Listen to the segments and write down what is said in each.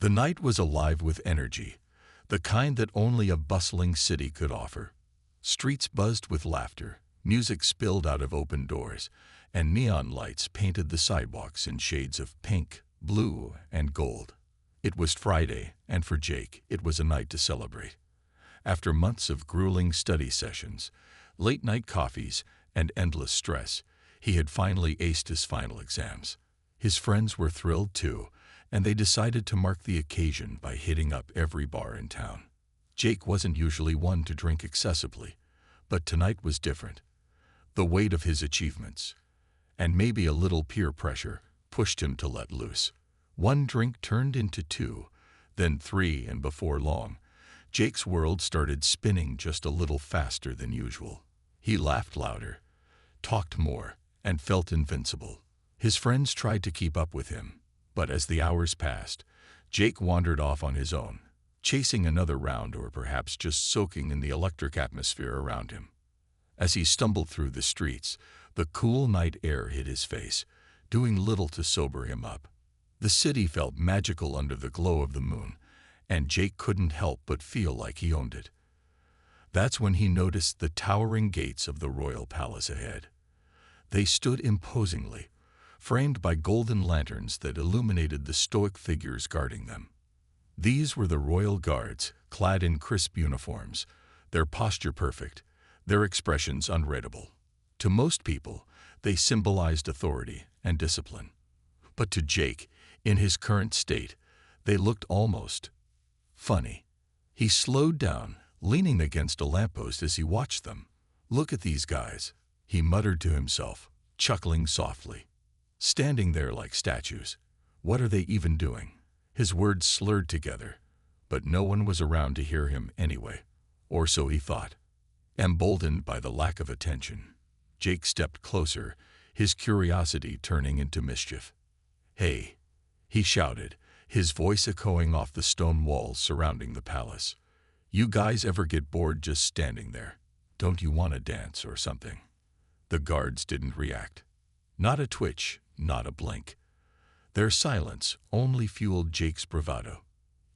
The night was alive with energy, the kind that only a bustling city could offer. Streets buzzed with laughter, music spilled out of open doors, and neon lights painted the sidewalks in shades of pink, blue, and gold. It was Friday, and for Jake, it was a night to celebrate. After months of grueling study sessions, late-night coffees, and endless stress, he had finally aced his final exams. His friends were thrilled too, and they decided to mark the occasion by hitting up every bar in town. Jake wasn't usually one to drink excessively, but tonight was different. The weight of his achievements, and maybe a little peer pressure, pushed him to let loose. One drink turned into two, then three, and before long, Jake's world started spinning just a little faster than usual. He laughed louder, talked more, and felt invincible. His friends tried to keep up with him, but as the hours passed, Jake wandered off on his own, chasing another round or perhaps just soaking in the electric atmosphere around him. As he stumbled through the streets, the cool night air hit his face, doing little to sober him up. The city felt magical under the glow of the moon, and Jake couldn't help but feel like he owned it. That's when he noticed the towering gates of the royal palace ahead. They stood imposingly, framed by golden lanterns that illuminated the stoic figures guarding them. These were the royal guards, clad in crisp uniforms, their posture perfect, their expressions unreadable. To most people, they symbolized authority and discipline. But to Jake, in his current state, they looked almost funny. He slowed down, leaning against a lamppost as he watched them. "Look at these guys," he muttered to himself, chuckling softly. "Standing there like statues. What are they even doing?" His words slurred together, but no one was around to hear him anyway, or so he thought. Emboldened by the lack of attention, Jake stepped closer, his curiosity turning into mischief. "Hey," he shouted, his voice echoing off the stone walls surrounding the palace. "You guys ever get bored just standing there? Don't you want to dance or something?" The guards didn't react. Not a twitch, not a blink. Their silence only fueled Jake's bravado.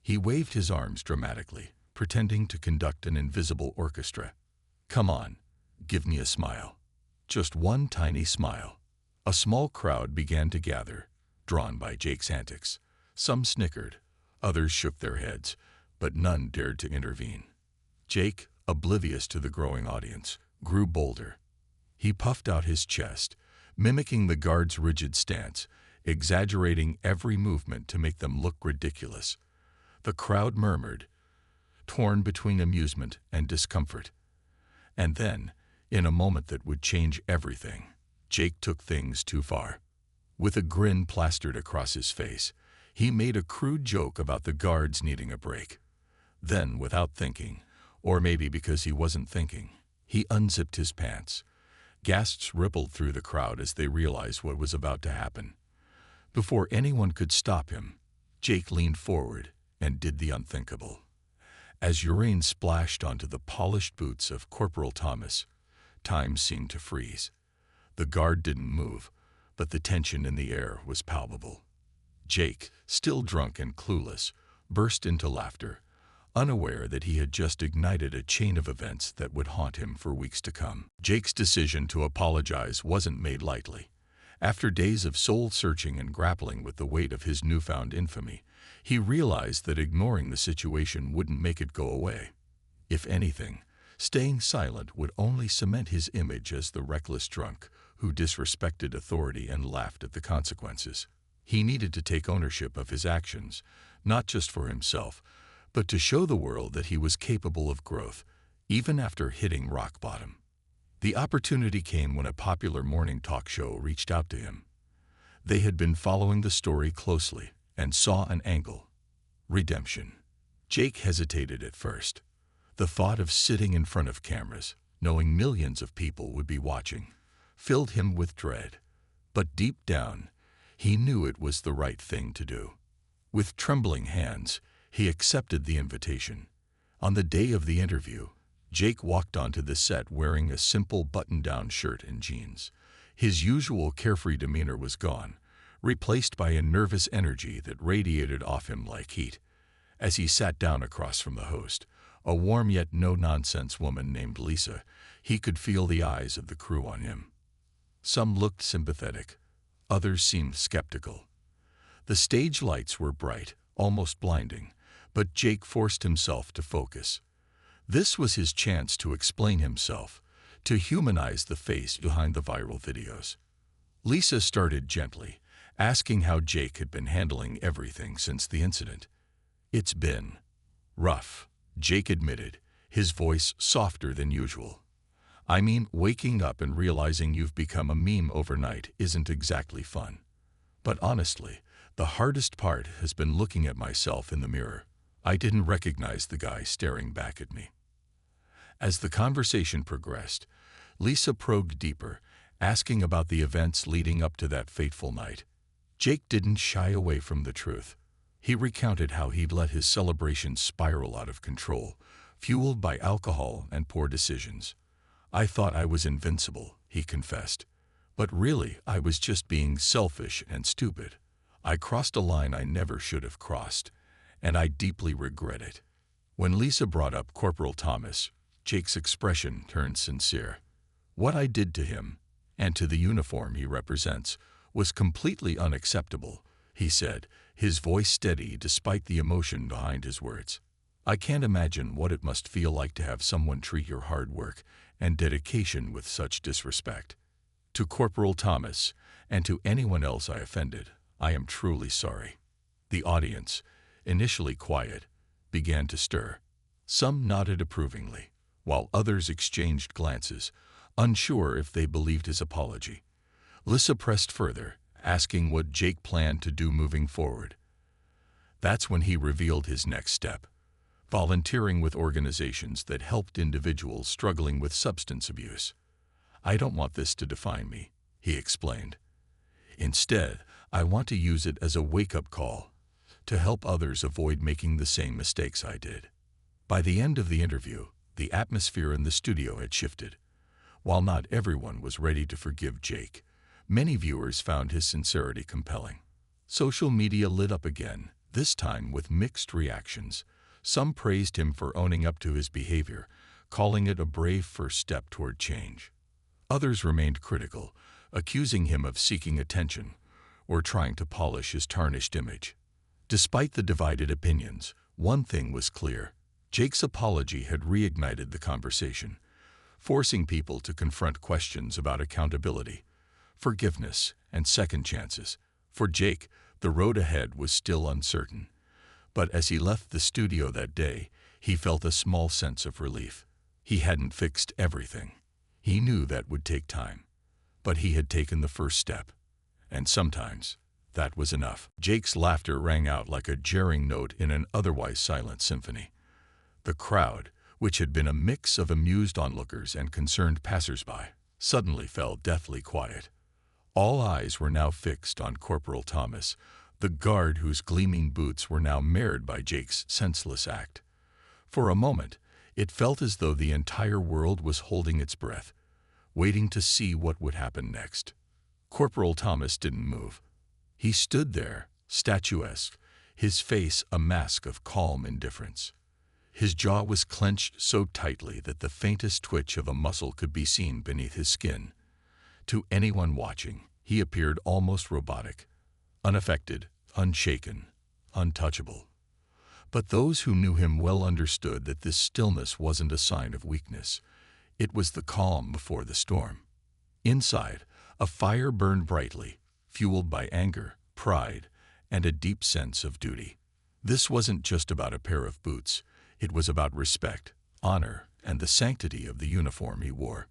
He waved his arms dramatically, pretending to conduct an invisible orchestra. "Come on, give me a smile. Just one tiny smile." A small crowd began to gather, drawn by Jake's antics. Some snickered, others shook their heads, but none dared to intervene. Jake, oblivious to the growing audience, grew bolder. He puffed out his chest, mimicking the guards' rigid stance, exaggerating every movement to make them look ridiculous. The crowd murmured, torn between amusement and discomfort. And then, in a moment that would change everything, Jake took things too far. With a grin plastered across his face, he made a crude joke about the guards needing a break. Then, without thinking, or maybe because he wasn't thinking, he unzipped his pants. Gasps rippled through the crowd as they realized what was about to happen. Before anyone could stop him, Jake leaned forward and did the unthinkable. As urine splashed onto the polished boots of Corporal Thomas, time seemed to freeze. The guard didn't move, but the tension in the air was palpable. Jake, still drunk and clueless, burst into laughter, unaware that he had just ignited a chain of events that would haunt him for weeks to come. Jake's decision to apologize wasn't made lightly. After days of soul-searching and grappling with the weight of his newfound infamy, he realized that ignoring the situation wouldn't make it go away. If anything, staying silent would only cement his image as the reckless drunk who disrespected authority and laughed at the consequences. He needed to take ownership of his actions, not just for himself, but to show the world that he was capable of growth, even after hitting rock bottom. The opportunity came when a popular morning talk show reached out to him. They had been following the story closely and saw an angle: redemption. Jake hesitated at first. The thought of sitting in front of cameras, knowing millions of people would be watching, filled him with dread. But deep down, he knew it was the right thing to do. With trembling hands, he accepted the invitation. On the day of the interview, Jake walked onto the set wearing a simple button-down shirt and jeans. His usual carefree demeanor was gone, replaced by a nervous energy that radiated off him like heat. As he sat down across from the host, a warm yet no-nonsense woman named Lisa, he could feel the eyes of the crew on him. Some looked sympathetic, others seemed skeptical. The stage lights were bright, almost blinding, but Jake forced himself to focus. This was his chance to explain himself, to humanize the face behind the viral videos. Lisa started gently, asking how Jake had been handling everything since the incident. "It's been rough," Jake admitted, his voice softer than usual. "I mean, waking up and realizing you've become a meme overnight isn't exactly fun. But honestly, the hardest part has been looking at myself in the mirror. I didn't recognize the guy staring back at me." As the conversation progressed, Lisa probed deeper, asking about the events leading up to that fateful night. Jake didn't shy away from the truth. He recounted how he'd let his celebration spiral out of control, fueled by alcohol and poor decisions. "I thought I was invincible," he confessed. "But really, I was just being selfish and stupid. I crossed a line I never should have crossed, and I deeply regret it." When Lisa brought up Corporal Thomas, Jake's expression turned sincere. "What I did to him, and to the uniform he represents, was completely unacceptable," he said, his voice steady despite the emotion behind his words. "I can't imagine what it must feel like to have someone treat your hard work and dedication with such disrespect. To Corporal Thomas, and to anyone else I offended, I am truly sorry." The audience, initially quiet, began to stir. Some nodded approvingly, while others exchanged glances, unsure if they believed his apology. Lisa pressed further, asking what Jake planned to do moving forward. That's when he revealed his next step: volunteering with organizations that helped individuals struggling with substance abuse. "I don't want this to define me," he explained. "Instead, I want to use it as a wake-up call, to help others avoid making the same mistakes I did." By the end of the interview, the atmosphere in the studio had shifted. While not everyone was ready to forgive Jake, many viewers found his sincerity compelling. Social media lit up again, this time with mixed reactions. Some praised him for owning up to his behavior, calling it a brave first step toward change. Others remained critical, accusing him of seeking attention or trying to polish his tarnished image. Despite the divided opinions, one thing was clear: Jake's apology had reignited the conversation, forcing people to confront questions about accountability, forgiveness, and second chances. For Jake, the road ahead was still uncertain. But as he left the studio that day, he felt a small sense of relief. He hadn't fixed everything. He knew that would take time. But he had taken the first step. And sometimes, that was enough. Jake's laughter rang out like a jarring note in an otherwise silent symphony. The crowd, which had been a mix of amused onlookers and concerned passersby, suddenly fell deathly quiet. All eyes were now fixed on Corporal Thomas, the guard whose gleaming boots were now marred by Jake's senseless act. For a moment, it felt as though the entire world was holding its breath, waiting to see what would happen next. Corporal Thomas didn't move. He stood there, statuesque, his face a mask of calm indifference. His jaw was clenched so tightly that the faintest twitch of a muscle could be seen beneath his skin. To anyone watching, he appeared almost robotic, unaffected, unshaken, untouchable. But those who knew him well understood that this stillness wasn't a sign of weakness. It was the calm before the storm. Inside, a fire burned brightly, fueled by anger, pride, and a deep sense of duty. This wasn't just about a pair of boots. It was about respect, honor, and the sanctity of the uniform he wore.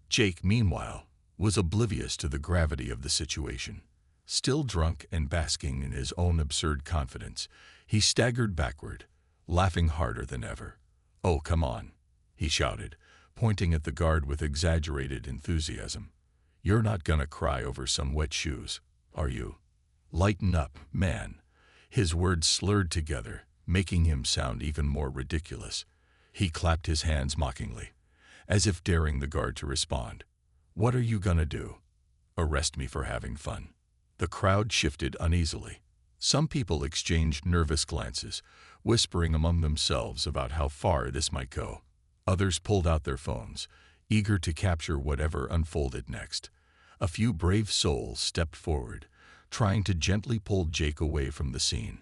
Jake, meanwhile, was oblivious to the gravity of the situation. Still drunk and basking in his own absurd confidence, he staggered backward, laughing harder than ever. "Oh, come on," he shouted, pointing at the guard with exaggerated enthusiasm. "You're not gonna cry over some wet shoes, are you? Lighten up, man." His words slurred together, making him sound even more ridiculous. He clapped his hands mockingly, as if daring the guard to respond. "What are you gonna do? Arrest me for having fun?" The crowd shifted uneasily. Some people exchanged nervous glances, whispering among themselves about how far this might go. Others pulled out their phones, eager to capture whatever unfolded next. A few brave souls stepped forward, trying to gently pull Jake away from the scene.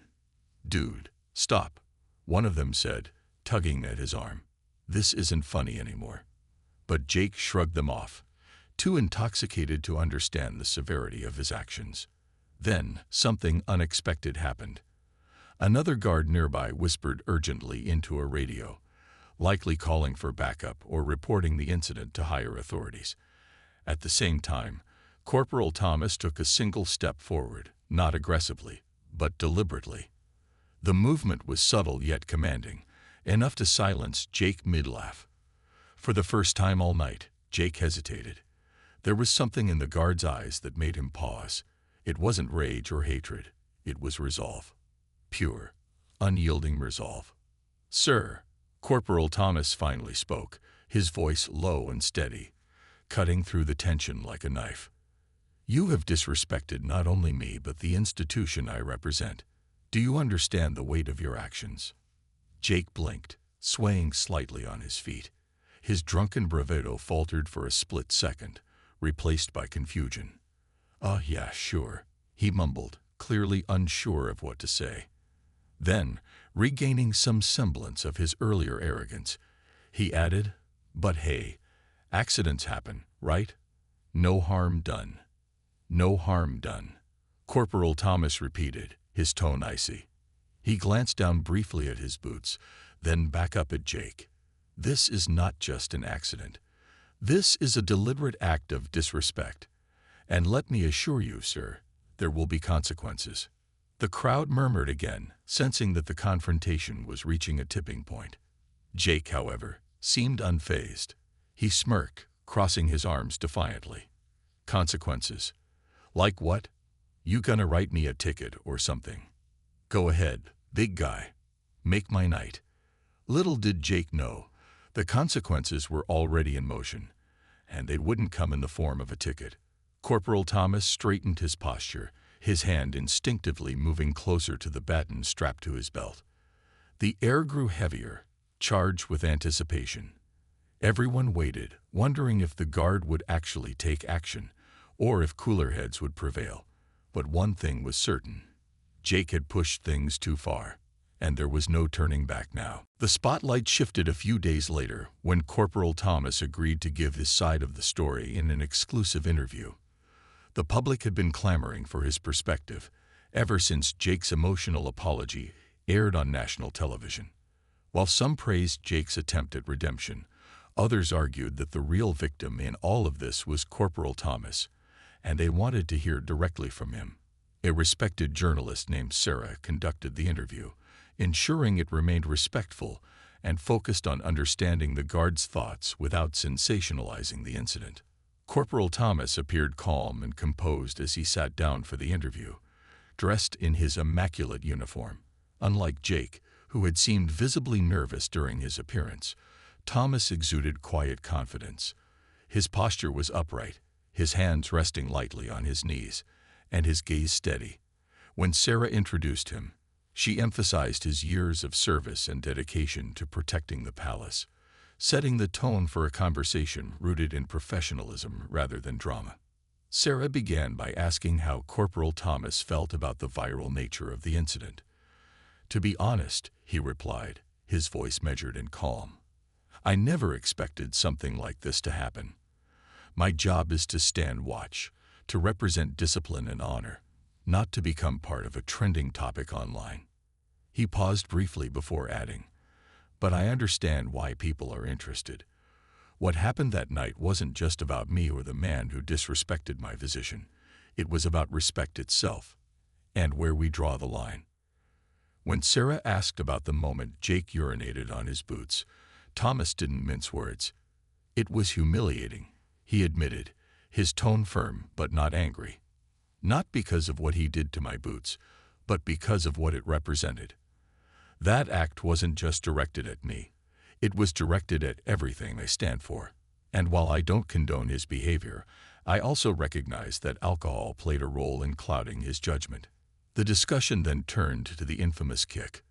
"Dude, stop," one of them said, tugging at his arm. "This isn't funny anymore." But Jake shrugged them off, too intoxicated to understand the severity of his actions. Then, something unexpected happened. Another guard nearby whispered urgently into a radio, likely calling for backup or reporting the incident to higher authorities. At the same time, Corporal Thomas took a single step forward, not aggressively, but deliberately. The movement was subtle yet commanding, enough to silence Jake mid-laugh. For the first time all night, Jake hesitated. There was something in the guard's eyes that made him pause. It wasn't rage or hatred. It was resolve. Pure, unyielding resolve. "Sir," Corporal Thomas finally spoke, his voice low and steady, cutting through the tension like a knife. "You have disrespected not only me but the institution I represent. Do you understand the weight of your actions?" Jake blinked, swaying slightly on his feet. His drunken bravado faltered for a split second, replaced by confusion. Yeah, sure," he mumbled, clearly unsure of what to say. Then, regaining some semblance of his earlier arrogance, he added, "But hey, accidents happen, right? No harm done." "No harm done," Corporal Thomas repeated, his tone icy. He glanced down briefly at his boots, then back up at Jake. "This is not just an accident. This is a deliberate act of disrespect. And let me assure you, sir, there will be consequences." The crowd murmured again, sensing that the confrontation was reaching a tipping point. Jake, however, seemed unfazed. He smirked, crossing his arms defiantly. "Consequences? Like what? You gonna write me a ticket or something? Go ahead, big guy. Make my night." Little did Jake know, the consequences were already in motion, and they wouldn't come in the form of a ticket. Corporal Thomas straightened his posture, his hand instinctively moving closer to the baton strapped to his belt. The air grew heavier, charged with anticipation. Everyone waited, wondering if the guard would actually take action, or if cooler heads would prevail. But one thing was certain. Jake had pushed things too far, and there was no turning back now. The spotlight shifted a few days later when Corporal Thomas agreed to give his side of the story in an exclusive interview. The public had been clamoring for his perspective ever since Jake's emotional apology aired on national television. While some praised Jake's attempt at redemption, others argued that the real victim in all of this was Corporal Thomas, and they wanted to hear directly from him. A respected journalist named Sarah conducted the interview, ensuring it remained respectful and focused on understanding the guard's thoughts without sensationalizing the incident. Corporal Thomas appeared calm and composed as he sat down for the interview, dressed in his immaculate uniform. Unlike Jake, who had seemed visibly nervous during his appearance, Thomas exuded quiet confidence. His posture was upright, his hands resting lightly on his knees, and his gaze steady. When Sarah introduced him, she emphasized his years of service and dedication to protecting the palace, setting the tone for a conversation rooted in professionalism rather than drama. Sarah began by asking how Corporal Thomas felt about the viral nature of the incident. "To be honest," he replied, his voice measured and calm, "I never expected something like this to happen. My job is to stand watch, to represent discipline and honor, not to become part of a trending topic online." He paused briefly before adding, "But I understand why people are interested. What happened that night wasn't just about me or the man who disrespected my physician. It was about respect itself, and where we draw the line." When Sarah asked about the moment Jake urinated on his boots, Thomas didn't mince words. "It was humiliating," he admitted, his tone firm but not angry. "Not because of what he did to my boots, but because of what it represented. That act wasn't just directed at me. It was directed at everything I stand for. And while I don't condone his behavior, I also recognized that alcohol played a role in clouding his judgment. The discussion then turned to the infamous kick.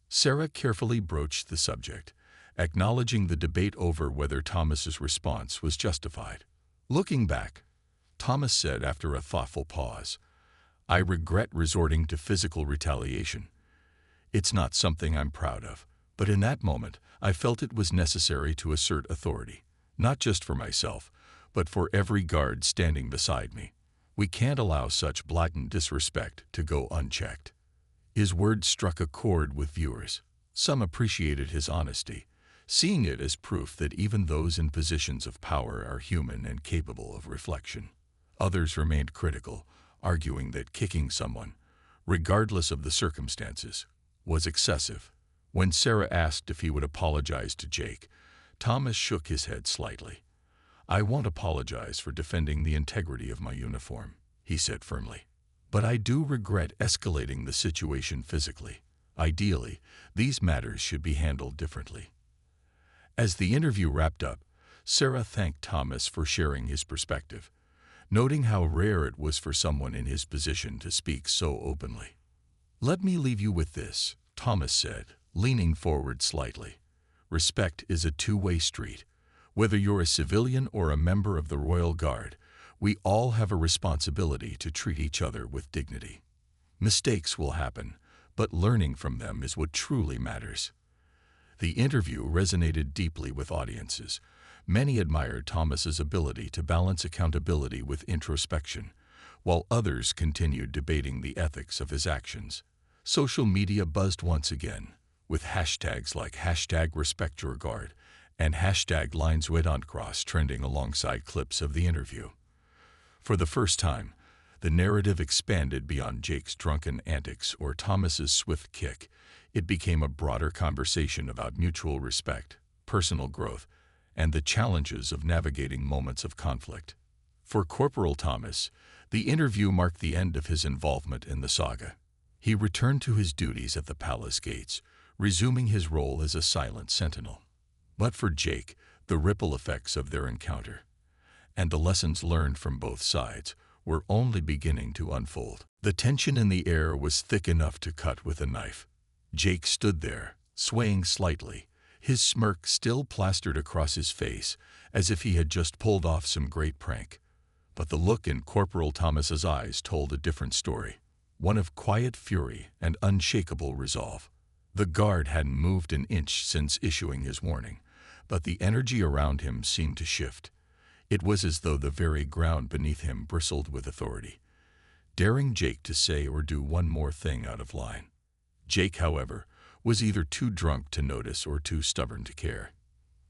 Sarah carefully broached the subject, acknowledging the debate over whether Thomas's response was justified. Looking back, Thomas said after a thoughtful pause, "I regret resorting to physical retaliation. It's not something I'm proud of, but in that moment, I felt it was necessary to assert authority, not just for myself, but for every guard standing beside me. We can't allow such blatant disrespect to go unchecked." His words struck a chord with viewers. Some appreciated his honesty, seeing it as proof that even those in positions of power are human and capable of reflection. Others remained critical, arguing that kicking someone, regardless of the circumstances, was excessive. When Sarah asked if he would apologize to Jake, Thomas shook his head slightly. "I won't apologize for defending the integrity of my uniform," he said firmly. "But I do regret escalating the situation physically. Ideally, these matters should be handled differently." As the interview wrapped up, Sarah thanked Thomas for sharing his perspective, noting how rare it was for someone in his position to speak so openly. "Let me leave you with this," Thomas said, leaning forward slightly. "Respect is a two-way street. Whether you're a civilian or a member of the Royal Guard, we all have a responsibility to treat each other with dignity. Mistakes will happen, but learning from them is what truly matters." The interview resonated deeply with audiences. Many admired Thomas's ability to balance accountability with introspection, while others continued debating the ethics of his actions. Social media buzzed once again, with hashtags like #RespectYourGuard and #LinesWedOncross trending alongside clips of the interview. For the first time, the narrative expanded beyond Jake's drunken antics or Thomas's swift kick. It became a broader conversation about mutual respect, personal growth, and the challenges of navigating moments of conflict. For Corporal Thomas, the interview marked the end of his involvement in the saga. He returned to his duties at the palace gates, resuming his role as a silent sentinel. But for Jake, the ripple effects of their encounter and the lessons learned from both sides were only beginning to unfold. The tension in the air was thick enough to cut with a knife. Jake stood there, swaying slightly, his smirk still plastered across his face, as if he had just pulled off some great prank. But the look in Corporal Thomas's eyes told a different story, one of quiet fury and unshakable resolve. The guard hadn't moved an inch since issuing his warning, but the energy around him seemed to shift. It was as though the very ground beneath him bristled with authority, daring Jake to say or do one more thing out of line. Jake, however, was either too drunk to notice or too stubborn to care.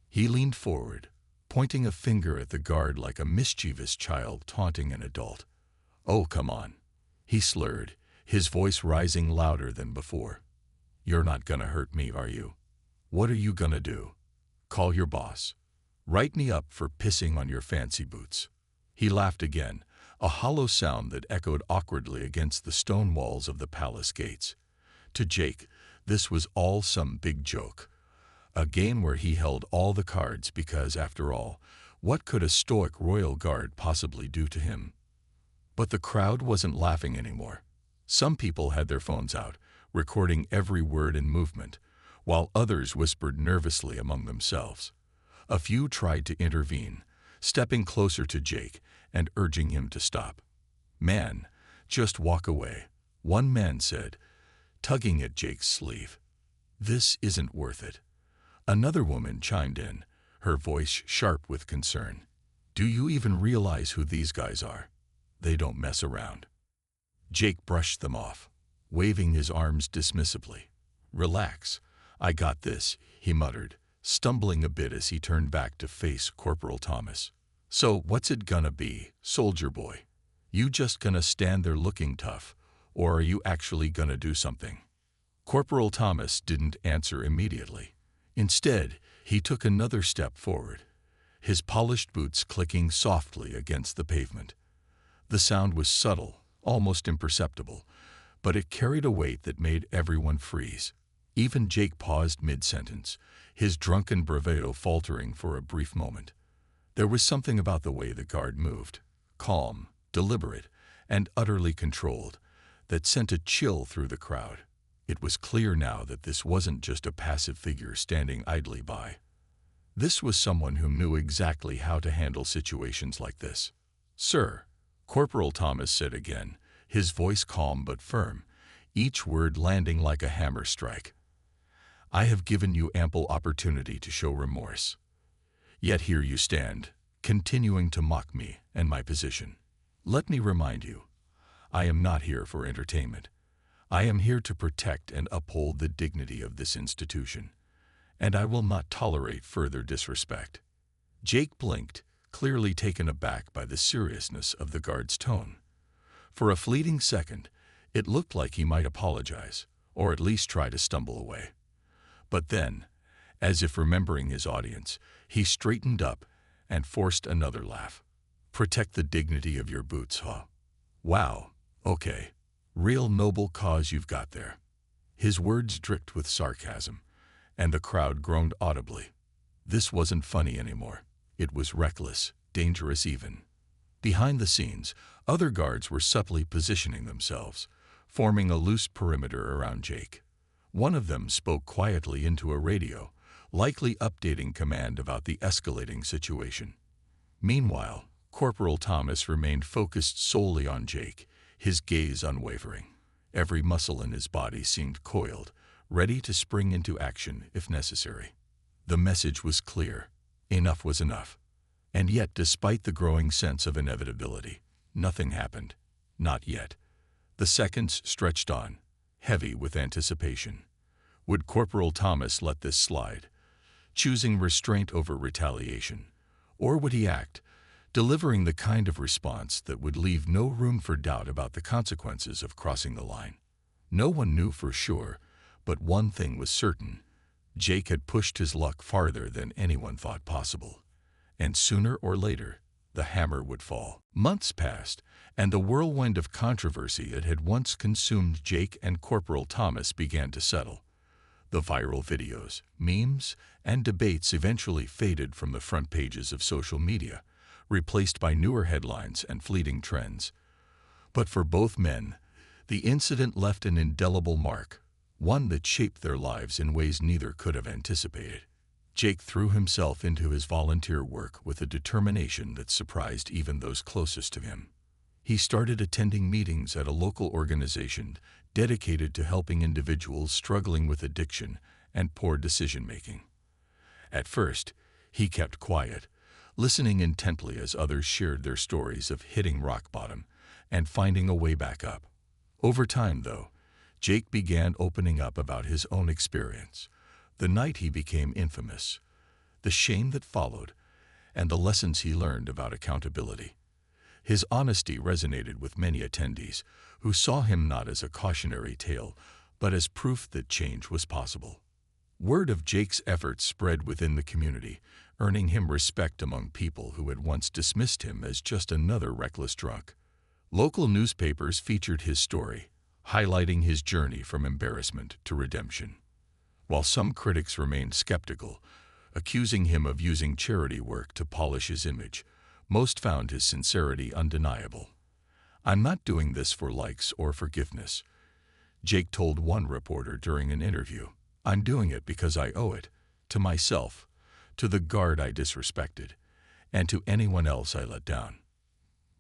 He leaned forward, pointing a finger at the guard like a mischievous child taunting an adult. "Oh, come on," he slurred, his voice rising louder than before. "You're not gonna hurt me, are you? What are you gonna do? Call your boss? Write me up for pissing on your fancy boots?" He laughed again, a hollow sound that echoed awkwardly against the stone walls of the palace gates. To Jake, this was all some big joke, a game where he held all the cards because, after all, what could a stoic royal guard possibly do to him? But the crowd wasn't laughing anymore. Some people had their phones out, recording every word and movement, while others whispered nervously among themselves. A few tried to intervene, stepping closer to Jake and urging him to stop. "Man, just walk away," one man said, tugging at Jake's sleeve. "This isn't worth it." Another woman chimed in, her voice sharp with concern. "Do you even realize who these guys are? They don't mess around." Jake brushed them off, waving his arms dismissively. "Relax, I got this," he muttered, stumbling a bit as he turned back to face Corporal Thomas. "So what's it gonna be, soldier boy? You just gonna stand there looking tough, or are you actually gonna do something?" Corporal Thomas didn't answer immediately. Instead, he took another step forward, his polished boots clicking softly against the pavement. The sound was subtle, almost imperceptible, but it carried a weight that made everyone freeze. Even Jake paused mid-sentence, his drunken bravado faltering for a brief moment. There was something about the way the guard moved, calm, deliberate, and utterly controlled, that sent a chill through the crowd. It was clear now that this wasn't just a passive figure standing idly by. This was someone who knew exactly how to handle situations like this. "Sir," Corporal Thomas said again, his voice calm but firm, each word landing like a hammer strike. "I have given you ample opportunity to show remorse. Yet here you stand, continuing to mock me and my position. Let me remind you, I am not here for entertainment. I am here to protect and uphold the dignity of this institution, and I will not tolerate further disrespect." Jake blinked, clearly taken aback by the seriousness of the guard's tone. For a fleeting second, it looked like he might apologize, or at least try to stumble away. But then, as if remembering his audience, he straightened up and forced another laugh. "Protect the dignity of your boots, huh? Wow, okay. Real noble cause you've got there." His words dripped with sarcasm, and the crowd groaned audibly. This wasn't funny anymore. It was reckless, dangerous even. Behind the scenes, other guards were subtly positioning themselves, forming a loose perimeter around Jake. One of them spoke quietly into a radio, likely updating command about the escalating situation. Meanwhile, Corporal Thomas remained focused solely on Jake, his gaze unwavering. Every muscle in his body seemed coiled, ready to spring into action if necessary. The message was clear. Enough was enough. And yet, despite the growing sense of inevitability, nothing happened. Not yet. The seconds stretched on, heavy with anticipation. Would Corporal Thomas let this slide, choosing restraint over retaliation? Or would he act, delivering the kind of response that would leave no room for doubt about the consequences of crossing the line? No one knew for sure, but one thing was certain. Jake had pushed his luck farther than anyone thought possible. And sooner or later, the hammer would fall. Months passed, and the whirlwind of controversy that had once consumed Jake and Corporal Thomas began to settle. The viral videos, memes, and debates eventually faded from the front pages of social media, replaced by newer headlines and fleeting trends. But for both men, the incident left an indelible mark, one that shaped their lives in ways neither could have anticipated. Jake threw himself into his volunteer work with a determination that surprised even those closest to him. He started attending meetings at a local organization dedicated to helping individuals struggling with addiction and poor decision-making. At first, he kept quiet, listening intently as others shared their stories of hitting rock bottom and finding a way back up. Over time, though, Jake began opening up about his own experience, the night he became infamous, the shame that followed, and the lessons he learned about accountability. His honesty resonated with many attendees, who saw him not as a cautionary tale, but as proof that change was possible. Word of Jake's efforts spread within the community, earning him respect among people who had once dismissed him as just another reckless drunk. Local newspapers featured his story, highlighting his journey from embarrassment to redemption. While some critics remained skeptical, accusing him of using charity work to polish his image, most found his sincerity undeniable. "I'm not doing this for likes or forgiveness," Jake told one reporter during an interview. "I'm doing it because I owe it, to myself, to the guard I disrespected, and to anyone else I let down."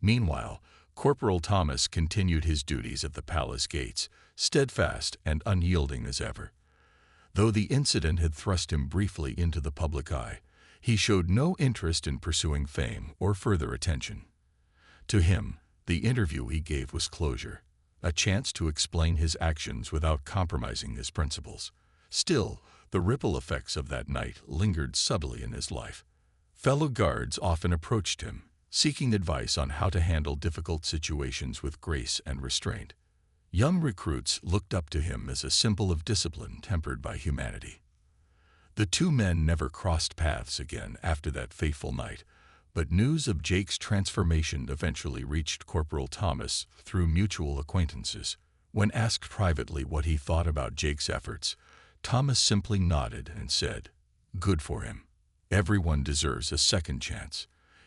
Meanwhile, Corporal Thomas continued his duties at the palace gates, steadfast and unyielding as ever. Though the incident had thrust him briefly into the public eye, he showed no interest in pursuing fame or further attention. To him, the interview he gave was closure, a chance to explain his actions without compromising his principles. Still, the ripple effects of that night lingered subtly in his life. Fellow guards often approached him, seeking advice on how to handle difficult situations with grace and restraint. Young recruits looked up to him as a symbol of discipline tempered by humanity. The two men never crossed paths again after that fateful night, but news of Jake's transformation eventually reached Corporal Thomas through mutual acquaintances. When asked privately what he thought about Jake's efforts, Thomas simply nodded and said, "Good for him. Everyone deserves a second chance.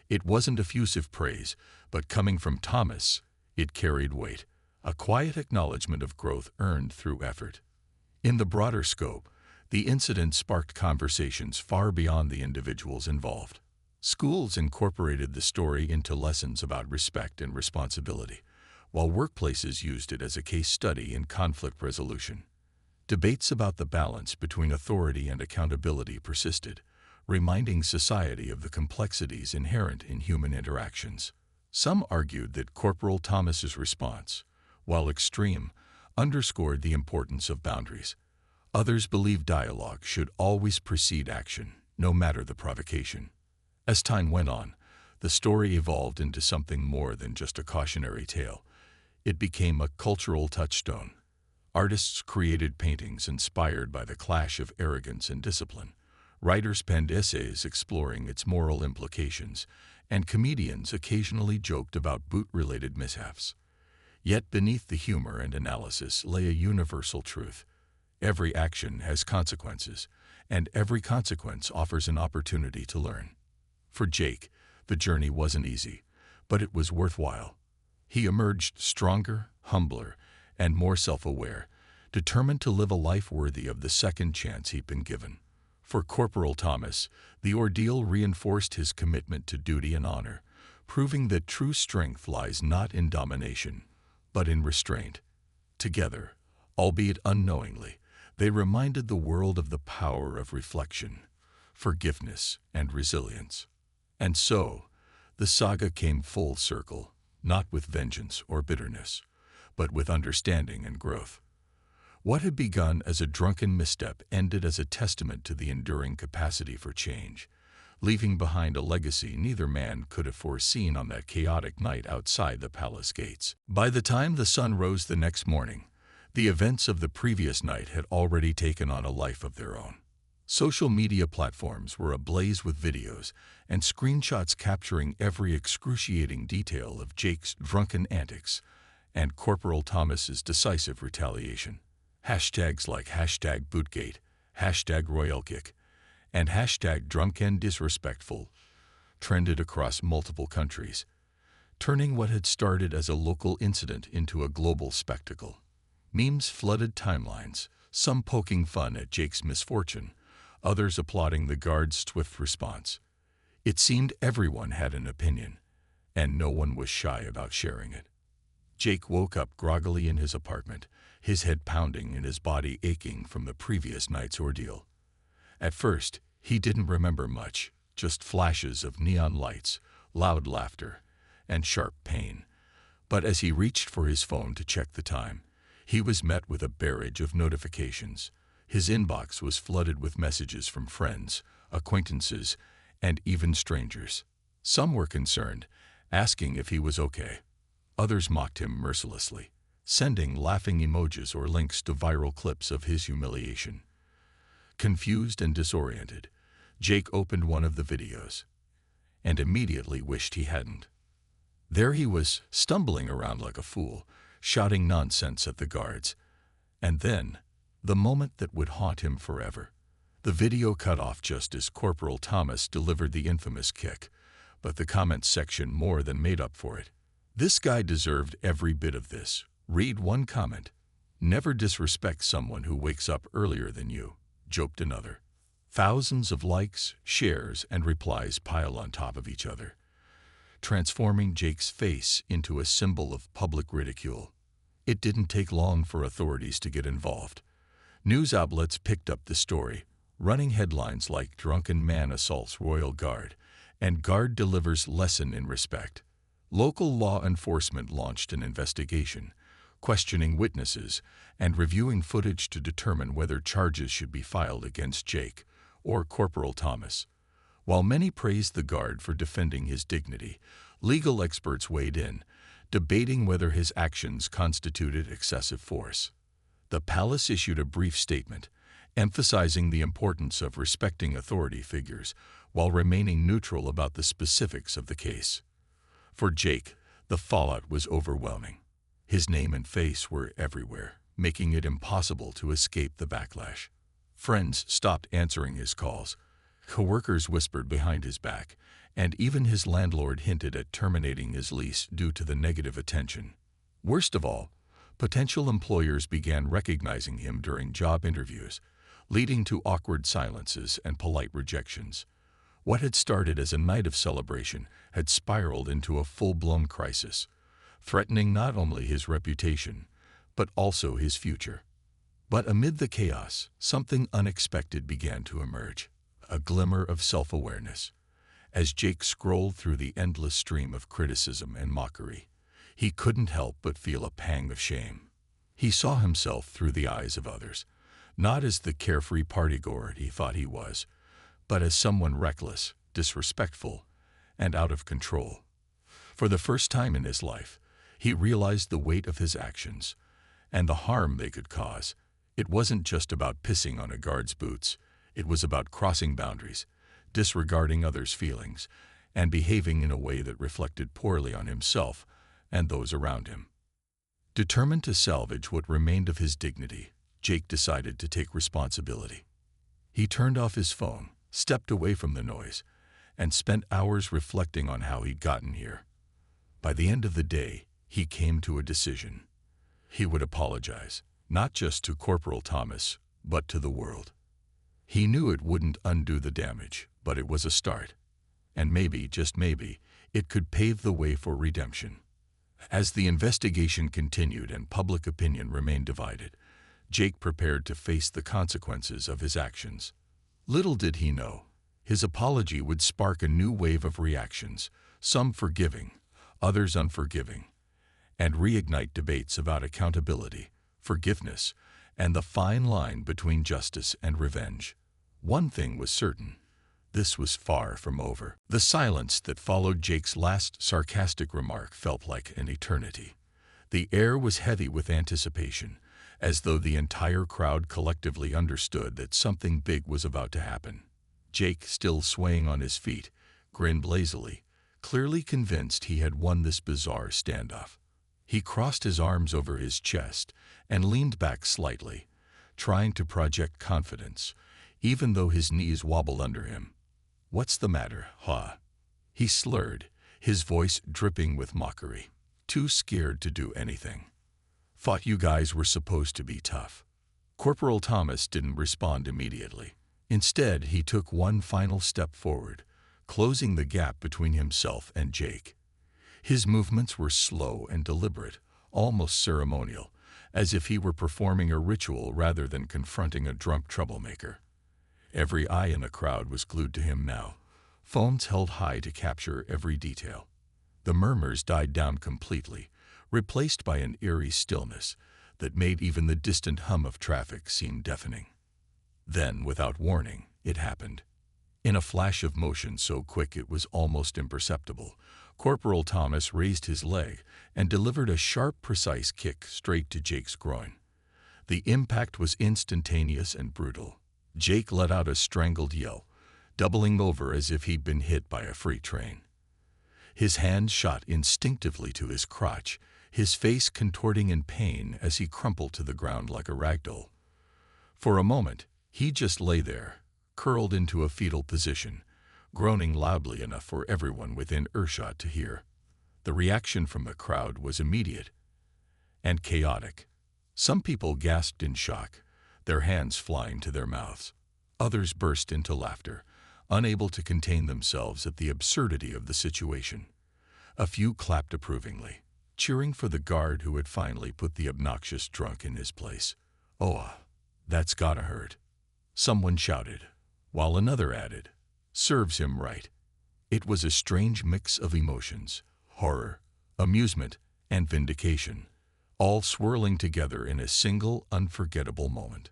It wasn't effusive praise, but coming from Thomas, it carried weight, a quiet acknowledgement of growth earned through effort. In the broader scope, the incident sparked conversations far beyond the individuals involved. Schools incorporated the story into lessons about respect and responsibility, while workplaces used it as a case study in conflict resolution. Debates about the balance between authority and accountability persisted, reminding society of the complexities inherent in human interactions. Some argued that Corporal Thomas's response, while extreme, underscored the importance of boundaries. Others believed dialogue should always precede action, no matter the provocation. As time went on, the story evolved into something more than just a cautionary tale. It became a cultural touchstone. Artists created paintings inspired by the clash of arrogance and discipline. Writers penned essays exploring its moral implications, and comedians occasionally joked about boot-related mishaps. Yet beneath the humor and analysis lay a universal truth. Every action has consequences, and every consequence offers an opportunity to learn. For Jake, the journey wasn't easy, but it was worthwhile. He emerged stronger, humbler, and more self-aware, determined to live a life worthy of the second chance he'd been given. For Corporal Thomas, the ordeal reinforced his commitment to duty and honor, proving that true strength lies not in domination, but in restraint. Together, albeit unknowingly, they reminded the world of the power of reflection, forgiveness, and resilience. And so, the saga came full circle, not with vengeance or bitterness, but with understanding and growth. What had begun as a drunken misstep ended as a testament to the enduring capacity for change, leaving behind a legacy neither man could have foreseen on that chaotic night outside the palace gates. By the time the sun rose the next morning, the events of the previous night had already taken on a life of their own. Social media platforms were ablaze with videos and screenshots capturing every excruciating detail of Jake's drunken antics and Corporal Thomas's decisive retaliation. Hashtags like #Bootgate, #RoyalKick, and #DrunkenDisrespectful trended across multiple countries, turning what had started as a local incident into a global spectacle. Memes flooded timelines, some poking fun at Jake's misfortune, others applauding the guard's swift response. It seemed everyone had an opinion, and no one was shy about sharing it. Jake woke up groggily in his apartment, his head pounding and his body aching from the previous night's ordeal. At first, he didn't remember much, just flashes of neon lights, loud laughter, and sharp pain. But as he reached for his phone to check the time, he was met with a barrage of notifications. His inbox was flooded with messages from friends, acquaintances, and even strangers. Some were concerned, asking if he was okay. Others mocked him mercilessly, sending laughing emojis or links to viral clips of his humiliation. Confused and disoriented, Jake opened one of the videos and immediately wished he hadn't. There he was, stumbling around like a fool, shouting nonsense at the guards. And then, the moment that would haunt him forever. The video cut off just as Corporal Thomas delivered the infamous kick, but the comments section more than made up for it. "This guy deserved every bit of this." Read one comment. "Never disrespect someone who wakes up earlier than you," joked another. Thousands of likes, shares, and replies pile on top of each other, transforming Jake's face into a symbol of public ridicule. It didn't take long for authorities to get involved. News outlets picked up the story, running headlines like "Drunken Man Assaults Royal Guard" and "Guard Delivers Lesson in Respect." Local law enforcement launched an investigation, questioning witnesses and reviewing footage to determine whether charges should be filed against Jake or Corporal Thomas. While many praised the guard for defending his dignity, legal experts weighed in, debating whether his actions constituted excessive force. The palace issued a brief statement, emphasizing the importance of respecting authority figures while remaining neutral about the specifics of the case. For Jake, the fallout was overwhelming. His name and face were everywhere, making it impossible to escape the backlash. Friends stopped answering his calls. Coworkers whispered behind his back, and even his landlord hinted at terminating his lease due to the negative attention. Worst of all, potential employers began recognizing him during job interviews, leading to awkward silences and polite rejections. What had started as a night of celebration had spiraled into a full-blown crisis, threatening not only his reputation, but also his future. But amid the chaos, something unexpected began to emerge, a glimmer of self-awareness. As Jake scrolled through the endless stream of criticism and mockery, he couldn't help but feel a pang of shame. He saw himself through the eyes of others, not as the carefree partygoer he thought he was, but as someone reckless, disrespectful, and out of control. For the first time in his life, he realized the weight of his actions and the harm they could cause. It wasn't just about pissing on a guard's boots. It was about crossing boundaries, disregarding others' feelings, and behaving in a way that reflected poorly on himself and those around him. Determined to salvage what remained of his dignity, Jake decided to take responsibility. He turned off his phone, stepped away from the noise, and spent hours reflecting on how he'd gotten here. By the end of the day, he came to a decision. He would apologize, not just to Corporal Thomas, but to the world. He knew it wouldn't undo the damage, but it was a start. And maybe, just maybe, it could pave the way for redemption. As the investigation continued and public opinion remained divided, Jake prepared to face the consequences of his actions. Little did he know, his apology would spark a new wave of reactions, some forgiving, others unforgiving, and reignite debates about accountability, forgiveness, and the fine line between justice and revenge. One thing was certain: this was far from over. The silence that followed Jake's last sarcastic remark felt like an eternity. The air was heavy with anticipation, as though the entire crowd collectively understood that something big was about to happen. Jake, still swaying on his feet, grinned lazily, clearly convinced he had won this bizarre standoff. He crossed his arms over his chest and leaned back slightly, trying to project confidence, even though his knees wobbled under him. "What's the matter, huh?" he slurred, his voice dripping with mockery. "Too scared to do anything. Thought you guys were supposed to be tough." Corporal Thomas didn't respond immediately. Instead, he took one final step forward, closing the gap between himself and Jake. His movements were slow and deliberate, almost ceremonial, as if he were performing a ritual rather than confronting a drunk troublemaker. Every eye in the crowd was glued to him now, phones held high to capture every detail. The murmurs died down completely, replaced by an eerie stillness that made even the distant hum of traffic seem deafening. Then, without warning, it happened. In a flash of motion so quick it was almost imperceptible, Corporal Thomas raised his leg and delivered a sharp, precise kick straight to Jake's groin. The impact was instantaneous and brutal. Jake let out a strangled yell, doubling over as if he'd been hit by a freight train. His hand shot instinctively to his crotch, his face contorting in pain as he crumpled to the ground like a ragdoll. For a moment, he just lay there, curled into a fetal position, groaning loudly enough for everyone within earshot to hear. The reaction from the crowd was immediate and chaotic. Some people gasped in shock, their hands flying to their mouths. Others burst into laughter, unable to contain themselves at the absurdity of the situation. A few clapped approvingly, cheering for the guard who had finally put the obnoxious drunk in his place. "Oh, that's gotta hurt," someone shouted, while another added, "Serves him right." It was a strange mix of emotions, horror, amusement, and vindication, all swirling together in a single unforgettable moment.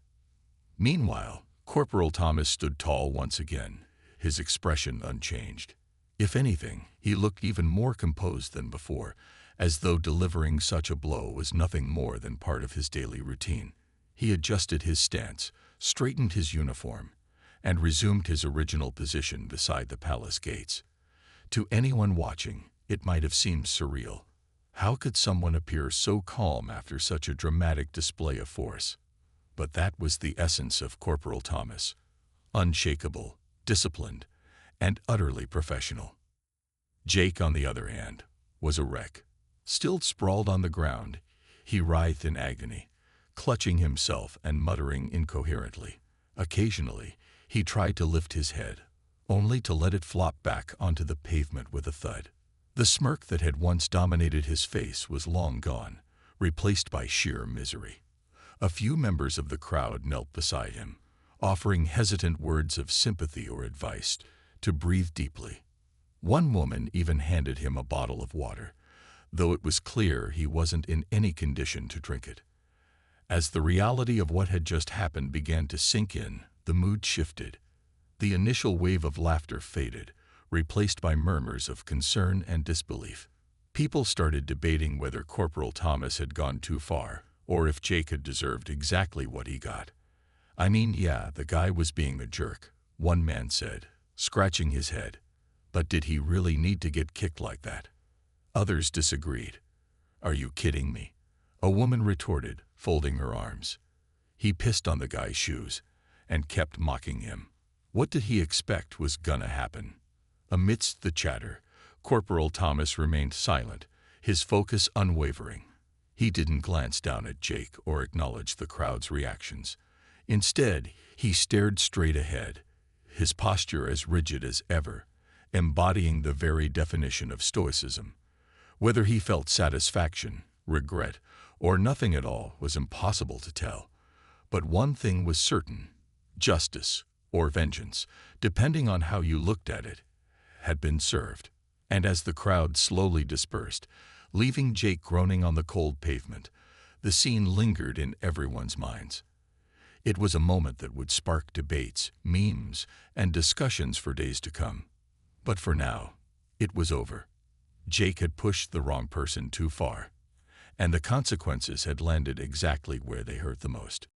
Meanwhile, Corporal Thomas stood tall once again, his expression unchanged. If anything, he looked even more composed than before, as though delivering such a blow was nothing more than part of his daily routine. He adjusted his stance, straightened his uniform, and resumed his original position beside the palace gates. To anyone watching, it might have seemed surreal. How could someone appear so calm after such a dramatic display of force? But that was the essence of Corporal Thomas. Unshakable, disciplined, and utterly professional. Jake, on the other hand, was a wreck. Still sprawled on the ground, he writhed in agony, clutching himself and muttering incoherently. Occasionally, he tried to lift his head, only to let it flop back onto the pavement with a thud. The smirk that had once dominated his face was long gone, replaced by sheer misery. A few members of the crowd knelt beside him, offering hesitant words of sympathy or advice to breathe deeply. One woman even handed him a bottle of water, though it was clear he wasn't in any condition to drink it. As the reality of what had just happened began to sink in, the mood shifted. The initial wave of laughter faded, replaced by murmurs of concern and disbelief. People started debating whether Corporal Thomas had gone too far, or if Jake had deserved exactly what he got. "I mean, yeah, the guy was being a jerk," one man said, scratching his head. "But did he really need to get kicked like that?" Others disagreed. "Are you kidding me?" a woman retorted, folding her arms. "He pissed on the guy's shoes," and kept mocking him. What did he expect was gonna happen? Amidst the chatter, Corporal Thomas remained silent, his focus unwavering. He didn't glance down at Jake or acknowledge the crowd's reactions. Instead, he stared straight ahead, his posture as rigid as ever, embodying the very definition of stoicism. Whether he felt satisfaction, regret, or nothing at all was impossible to tell. But one thing was certain: justice, or vengeance, depending on how you looked at it, had been served. And as the crowd slowly dispersed, leaving Jake groaning on the cold pavement, the scene lingered in everyone's minds. It was a moment that would spark debates, memes, and discussions for days to come. But for now, it was over. Jake had pushed the wrong person too far, and the consequences had landed exactly where they hurt the most.